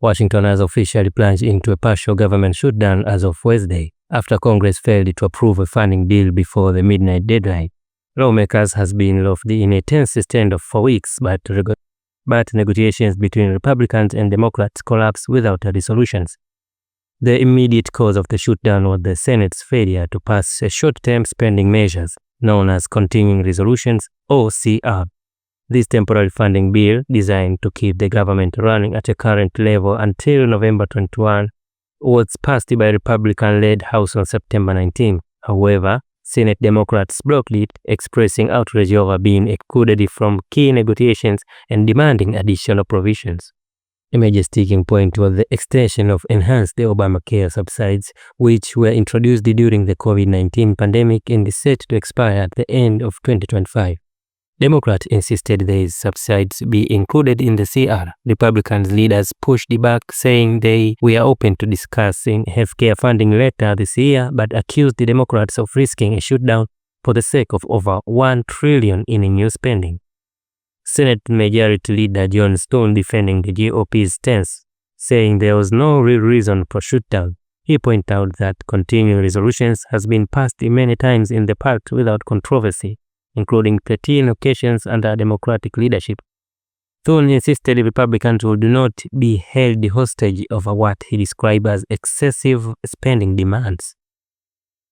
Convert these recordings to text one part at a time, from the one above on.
Washington has officially plunged into a partial government shutdown as of Wednesday, after Congress failed to approve a funding bill before the midnight deadline. Lawmakers has been left in a tense standoff for weeks, but negotiations between Republicans and Democrats collapsed without resolutions. The immediate cause of the shutdown was the Senate's failure to pass a short-term spending measures known as Continuing Resolutions or CR. This temporary funding bill, designed to keep the government running at a current level until November 21, was passed by Republican-led House on September 19. However, Senate Democrats blocked it, expressing outrage over being excluded from key negotiations and demanding additional provisions. A major sticking point was the extension of enhanced Obamacare subsidies, which were introduced during the COVID-19 pandemic and is set to expire at the end of 2025. Democrats insisted these subsidies be included in the CR. Republican leaders pushed back, saying they were open to discussing healthcare funding later this year, but accused the Democrats of risking a shutdown for the sake of over $1 trillion in new spending. Senate Majority Leader John Stone defending the GOP's stance, saying there was no real reason for shutdown. He pointed out that continuing resolutions has been passed many times in the past without controversy, including 13 occasions under Democratic leadership. Stone insisted Republicans would not be held hostage over what he described as excessive spending demands.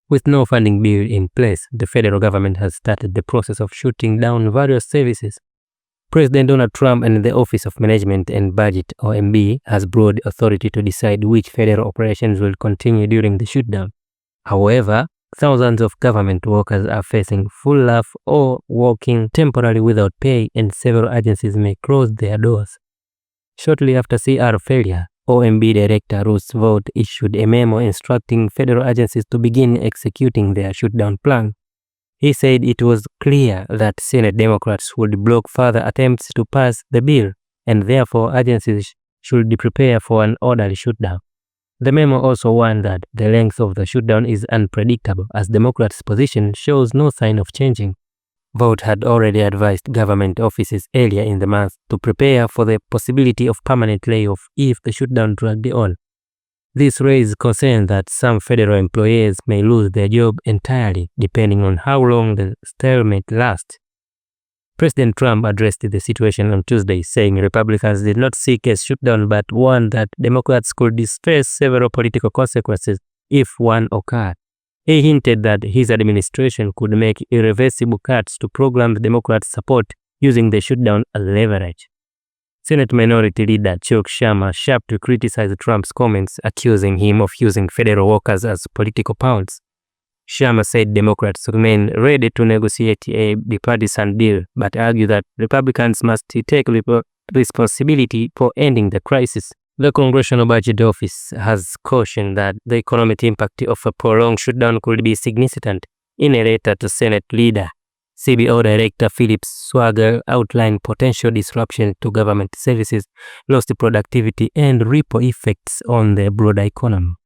With no funding bill in place, the federal government has started the process of shutting down various services. President Donald Trump and the Office of Management and Budget (OMB) has broad authority to decide which federal operations will continue during the shutdown. However, thousands of government workers are facing full layoff or working temporarily without pay, and several agencies may close their doors. Shortly after CR failure, OMB Director Russ Vought issued a memo instructing federal agencies to begin executing their shutdown plan. He said it was clear that Senate Democrats would block further attempts to pass the bill, and therefore agencies should prepare for an orderly shutdown. The memo also warned that the length of the shutdown is unpredictable, as Democrats' position shows no sign of changing. Vought had already advised government offices earlier in the month to prepare for the possibility of permanent layoff if the shutdown dragged on. This raised concern that some federal employees may lose their job entirely, depending on how long the stalemate lasts. President Trump addressed the situation on Tuesday, saying Republicans did not seek a shutdown but warned that Democrats could face several political consequences if one occurred. He hinted that his administration could make irreversible cuts to programs Democrats support, using the shutdown as leverage. Senate Minority Leader Chuck Schumer sharply criticized Trump's comments, accusing him of using federal workers as political pawns. Schumer said Democrats remain ready to negotiate a bipartisan deal, but argued that Republicans must take responsibility for ending the crisis. The Congressional Budget Office has cautioned that the economic impact of a prolonged shutdown could be significant. In a letter to Senate Leader, CBO Director Philip Swagger outlined potential disruption to government services, lost productivity, and ripple effects on the broader economy.